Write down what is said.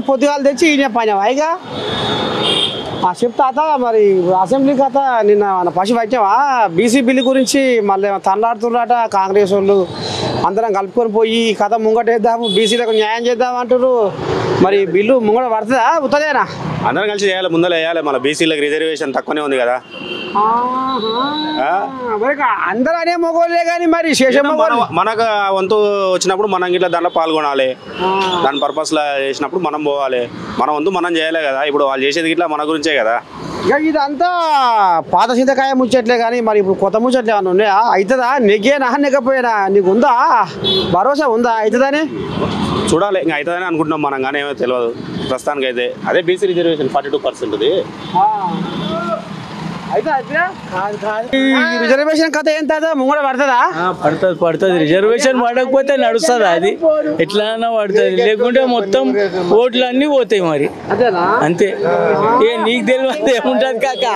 పొద్దుగాలు తెచ్చి ఈయన పని అయిగా చెప్తా మరి అసెంబ్లీ కథ నిన్న మన పశు పట్టావా బీసీ బిల్లు గురించి మళ్ళీ తనలాడుతున్నారట కాంగ్రెస్ వాళ్ళు అందరం కలుపుకొని పోయి కథ ముంగటేద్దాము బీసీలకు న్యాయం చేద్దాం అంటారు మరి బిల్లు ముంగట పడుతుందా ఉత్తదేనా అందరం కలిసి చేయాలి ముందర వేయాలి మన బీసీలకు రిజర్వేషన్ తక్కువనే ఉంది కదా అందరూ అనే మొగోళ్ళే కానీ మరి మనకు వంతు వచ్చినప్పుడు మనం ఇట్లా దాంట్లో పాల్గొనాలి దాని పర్పస్లో చేసినప్పుడు మనం పోవాలి మన వంతు మనం చేయాలి కదా ఇప్పుడు వాళ్ళు చేసేది ఇట్లా మన గురించే కదా ఇక ఇదంతా పాత చింతకాయ ముచ్చట్లే కానీ మరి ఇప్పుడు కొత్త ముచ్చట్లు ఏమన్నా ఉన్నాయా అవుతుందా నెగ్గేనా నెగ్గపోయినా నీకు ఉందా భరోసా ఉందా అవుతుందని చూడాలి ఇంకా అవుతుందని అనుకుంటున్నాం మనం కానీ ఏమో తెలియదు ప్రస్తుతానికి అయితే అదే బీసీ రిజర్వేషన్ 42% రిజర్వేషన్ కథ ఎంత ముంగడ పడుతుందా పడుతుంది రిజర్వేషన్ పడకపోతే నడుస్తుందా అది ఎట్లా పడుతుంది లేకుంటే మొత్తం ఓట్లు అన్నీ పోతాయి మరి అంతే నీకు తెలియదు ఏముంటది కాక